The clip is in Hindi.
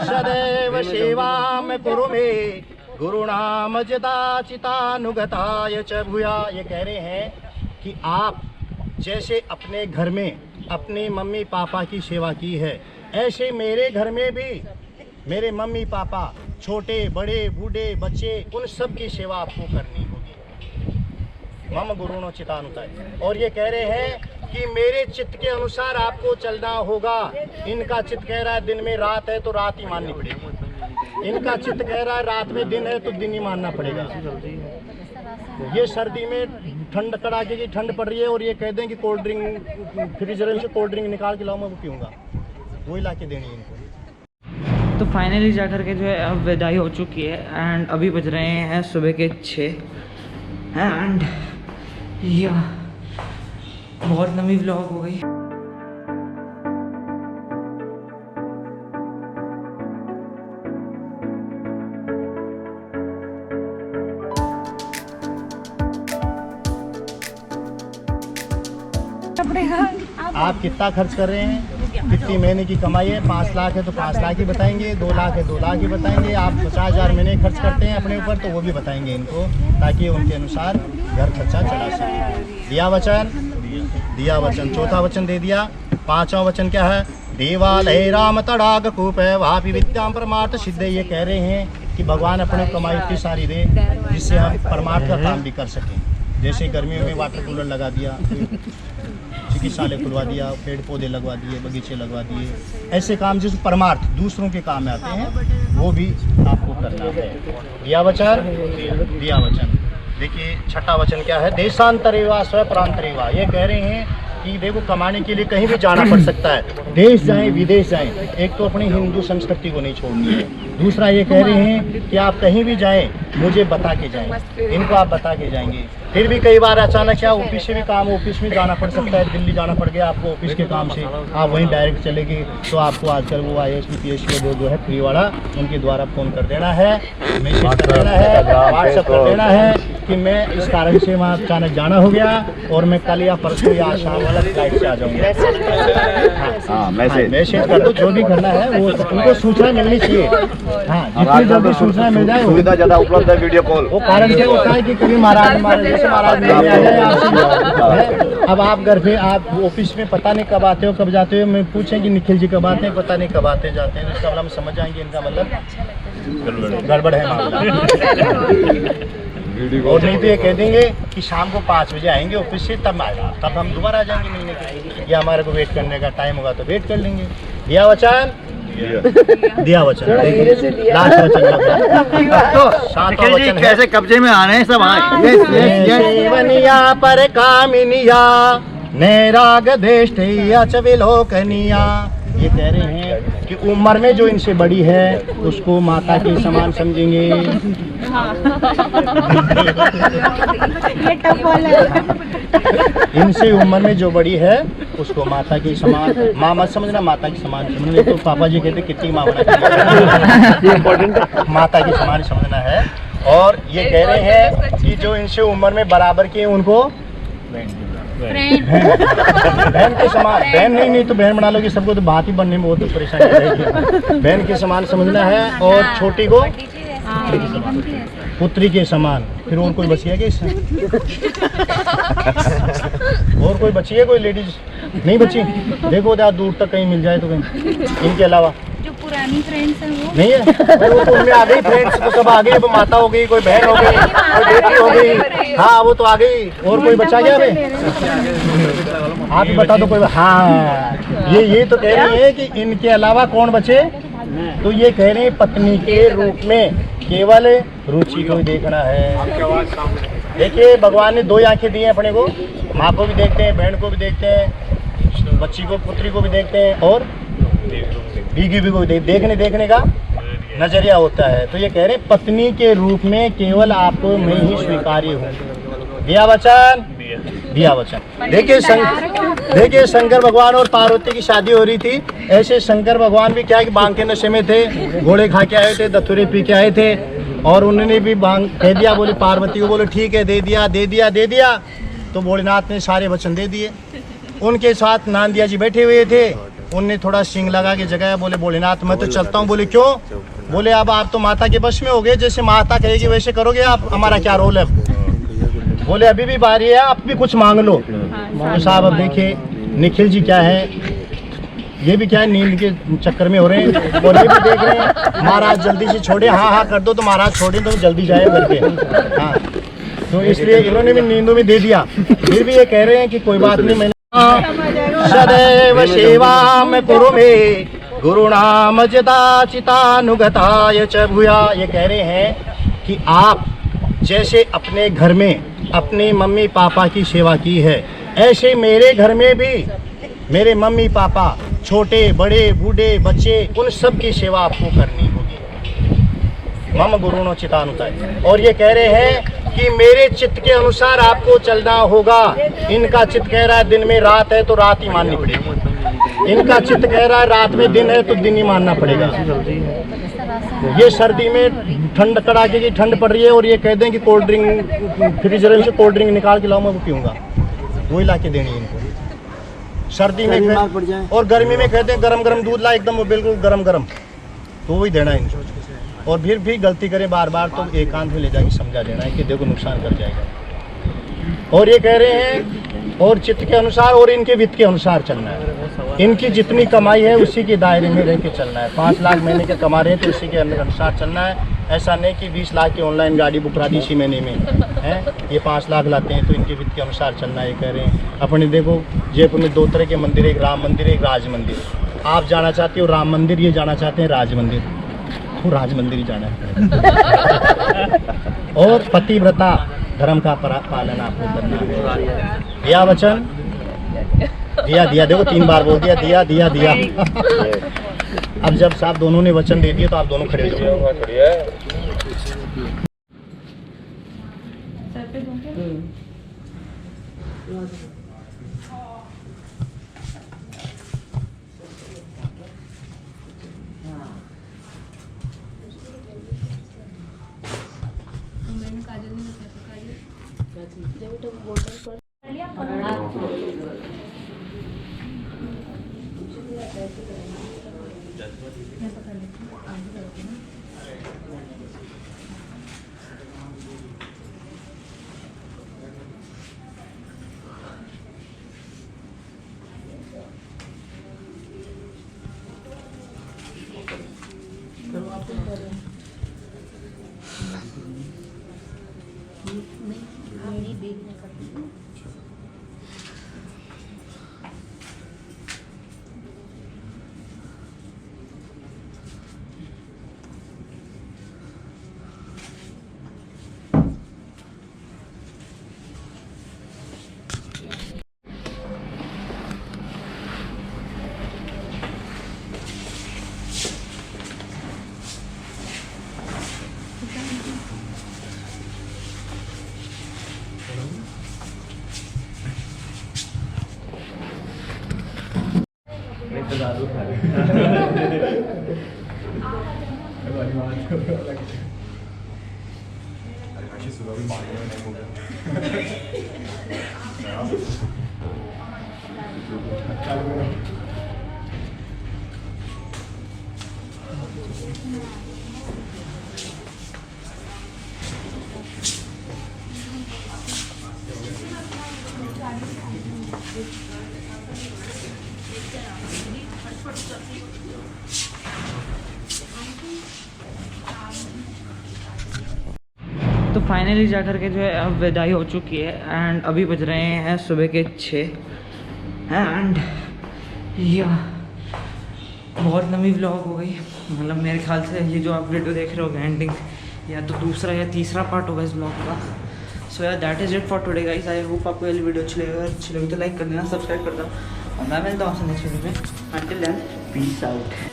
सदैव सेवाम कुरु मे गुरुणाम चितानुगताय च भूया। ये कह रहे हैं कि आप जैसे अपने घर में अपने मम्मी पापा की सेवा की है, ऐसे मेरे घर में भी मेरे मम्मी पापा, छोटे बड़े बूढ़े बच्चे, उन सब की सेवा आपको करनी होगी। मम गुरुणो चितानुताय। और ये कह रहे हैं कि मेरे चित्त के अनुसार आपको चलना होगा। इनका चित्त कह रहा है दिन में रात है तो रात ही माननी पड़ेगी, इनका चित्त कह रहा है रात में दिन है तो दिन ही मानना पड़ेगा। ये सर्दी में ठंड कड़ाके की ठंड पड़ रही है और ये कह दें कि कोल्ड ड्रिंक फ्रीजर से कोल्ड ड्रिंक निकाल के लाओ, मैं वो पीऊँगा, वही ला के देनी है इनको। तो फाइनली जा कर के जो है अब विदाई हो चुकी है एंड अभी बज रहे हैं सुबह के 6 एंड या बहुत लंबी व्लॉग हो गई। आप कितना खर्च कर रहे हैं, कितनी महीने की कमाई है? 5 लाख है तो 5 लाख ही बताएंगे, 2 लाख है 2 लाख ही बताएंगे। आप 50,000 महीने खर्च करते हैं अपने ऊपर तो वो भी बताएंगे इनको, ताकि उनके अनुसार घर खर्चा चला सके। दिया वचन, दिया वचन। चौथा वचन दे दिया। 5वां वचन क्या है? देवालय राम तड़ाग कूप है वापी विद्याम परमार्थ सिद्ध। ये कह रहे हैं कि भगवान अपने कमाई इतनी सारी दे जिससे हम परमार्थ का काम भी कर सकें। जैसे गर्मियों में वाटर कूलर लगा दिया, चिकित्सालय खुलवा दिया, पेड़ पौधे लगवा दिए, बगीचे लगवा दिए, ऐसे काम जिस परमार्थ दूसरों के काम में आते हैं वो भी आपको करना है। दिया वचन, दिया वचन। देखिए छठा वचन क्या है? देशांतरेवा स्व प्रांतरेवा। ये कह रहे हैं कि देखो कमाने के लिए कहीं भी जाना पड़ सकता है, देश जाएं विदेश जाएं, एक तो अपनी हिंदू संस्कृति को नहीं छोड़नी है। दूसरा ये कह रहे हैं कि आप कहीं भी जाएं मुझे बता के जाएं, इनको आप बता के जाएंगे। फिर भी कई बार अचानक क्या ऑफिस से भी काम, ऑफिस में जाना पड़ सकता है, दिल्ली जाना पड़ गया आपको ऑफिस के काम से, आप वहीं डायरेक्ट चले गए तो आपको आजकल वो IAS PPS के जो है फ्री वाला, उनके द्वारा फ़ोन कर देना है, मैसेज कर देना है, व्हाट्सएप कर देना है कि मैं इस कारण से वहाँ अचानक जाना हो गया और मैं कल या परसों या शाम वाला फ्लाइट से आ जाऊँगा। हाँ मैसेज कर दो, जो भी करना है वो उनको सूचना मिलनी चाहिए। हाँ जितनी जल्दी सूचना मिल जाए, सुविधा ज़्यादा उपलब्ध है वीडियो कॉल। वो कारण क्या होता है कि कभी महाराज मिलने आ जाए आपसे। अब आप घर पे आप ऑफिस में पता नहीं कब आते हो कब जाते हो, मैं पूछें कि निखिल जी कब आते हैं, पता नहीं कब आते जाते हैं, इसका मतलब हम समझ जाएंगे इनका मतलब गड़बड़ है मामला। और नहीं तो ये कह देंगे कि शाम को 5 बजे आएंगे ऑफिस से, तब आएगा, तब हम दोबारा आ जाएंगे मिलने के लिए, या हमारे को वेट करने का टाइम होगा तो वेट कर लेंगे। दिया वचन, दिया वचन। लास्ट वचन तो 7वां वचन कैसे कब्जे में आ रहे हैं सब? सेवनिया पर कामिनिया नैराग देष्टया च विलोकनिया। ये कह रहे हैं कि उम्र में जो इनसे बड़ी है उसको माता के समान समझेंगे। इनसे उम्र में जो बड़ी है उसको माता के समान, माँ मत समझना, माता के समान समझना। तो पापा जी कहते कितनी माँ बना, माता के समान समझना है। और ये कह रहे हैं कि जो इनसे उम्र में बराबर के उनको बहन के समान, बहन नहीं तो बहन बना लोगी सबको तो बात ही बनने में बहुत परेशानी रहेगी। बहन के समान समझना है और छोटी को पुत्री के समान। फिर और कोई बची है क्या इससे? और कोई बची है? कोई लेडीज नहीं बची? देखो जहाँ दूर तक कहीं मिल जाए तो कहीं, इनके अलावा जो पुरानी फ्रेंड्स हैं वो नहीं है। वो तो उनमें आ गई फ्रेंड्स, वो सब आ गई, वो माता हो गई, कोई बहन हो गई, कोई बेटी हो गई। हाँ वो तो आ गई। और कोई बचा गया भाई? आप ही बता दो कोई। हाँ ये तो कह रही है कि इनके अलावा कौन बचे? तो ये कह रहे हैं पत्नी के रूप में केवल रुचि को ही देखना है। देखिए भगवान ने 2 आंखें दी हैं अपने को, माँ को भी देखते हैं, बहन को भी देखते हैं, बच्ची को पुत्री को भी देखते हैं और बीवी को देखने का नजरिया होता है। तो ये कह रहे हैं पत्नी के रूप में केवल आपको मैं ही स्वीकार्य हूँ। दिया वचन, दिया वचन। देखिए शंकर भगवान और पार्वती की शादी हो रही थी। ऐसे शंकर भगवान भी क्या है कि भांग के नशे में थे, घोड़े खा के आए थे, दत्तुरे पी के आए थे और उन्होंने भी भांग कह दिया। बोले पार्वती को, बोले ठीक है दे दिया। तो भोलेनाथ ने सारे वचन दे दिए। उनके साथ नांदिया जी बैठे हुए थे, उनने थोड़ा सिंग लगा के जगह बोले भोलेनाथ मैं तो चलता हूँ। बोले क्यों? बोले अब आप तो माता के वश में हो गए, जैसे माता कहेगी वैसे करोगे आप, हमारा क्या रोल है? बोले अभी भी बारी है, आप भी कुछ मांग लो। तो साहब अब देखिए निखिल जी क्या है, ये भी क्या है नींद के चक्कर में हो रहे हैं और ये भी देख रहे हैं महाराज जल्दी से छोड़े, हाँ हाँ कर दो तो महाराज छोड़े तो जल्दी जाए करके। हाँ तो इसलिए इन्होंने भी नींदों में दे दिया। फिर भी ये कह रहे हैं कि कोई बात नहीं, मैंने सदैव सेवा में कुरु में गुरुणाम चितानुगताय च भूया। ये कह रहे हैं कि आप जैसे अपने घर में अपने मम्मी पापा की सेवा की है, ऐसे मेरे घर में भी मेरे मम्मी पापा छोटे बड़े बूढ़े बच्चे उन सब की सेवा आपको करनी होगी। मम गुरुणो चितानुगताय। और ये कह रहे हैं कि मेरे चित्त के अनुसार आपको चलना होगा। इनका चित्त कह रहा है दिन में रात है तो रात ही माननी पड़ेगी, इनका चित्त कह रहा है रात में दिन है तो दिन ही मानना पड़ेगा। ये सर्दी में ठंड कड़ाके की ठंड पड़ रही है और ये कह दें कि कोल्ड ड्रिंक फ्रीजर से कोल्ड ड्रिंक निकाल के लाओ मैं वो पीऊँगा, वही ला के देनी है इनको। सर्दी में और गर्मी में कहते हैं गरम गरम दूध ला एकदम वो बिल्कुल गरम गरम, तो वही देना है इनको। और फिर भी गलती करें बार बार तो एकांत में ले जाके समझा देना है कि देखो नुकसान कर जाएगा। और ये कह रहे हैं और चित्त के अनुसार और इनके वित्त के अनुसार चलना है। इनकी जितनी कमाई है उसी के दायरे में रह के चलना है। 5 लाख महीने के कमा रहे हैं तो इसी के अनुसार चलना है। ऐसा नहीं कि 20 लाख की ऑनलाइन गाड़ी बुक करा दी इसी महीने में है, ये 5 लाख लाते हैं तो इनके वित्त के अनुसार चलना है। ये कह रहे हैं अपने देखो जयपुर में 2 तरह के मंदिर, एक राम मंदिर एक राज मंदिर। आप जाना चाहते हो राम मंदिर, ये जाना चाहते हैं राज मंदिर, तो राज मंदिर ही जाना है। और पतिव्रता धर्म का पालन आपको करना है। दिया वचन दिया दिया, देखो 3 बार बोल दिया दिया दिया दिया। अब जब साहब दोनों ने वचन दे दिए तो आप दोनों खड़े हो जाओ। तो फाइनली जा कर के जो है अब विदाई हो चुकी है एंड अभी बज रहे हैं सुबह के 6 एंड या बहुत लंबी व्लॉग हो गई। मतलब मेरे ख्याल से ये जो आप वीडियो देख रहे हो एंडिंग या तो दूसरा या तीसरा पार्ट होगा इस ब्लॉग का। सो यार that is it for today guys. I hope आपको ये वीडियो अच्छी लगी तो लाइक कर देना, सब्सक्राइब कर दो और मैं मिलता हूँ आपसे नेक्स्ट वीडियो में। Until then peace out.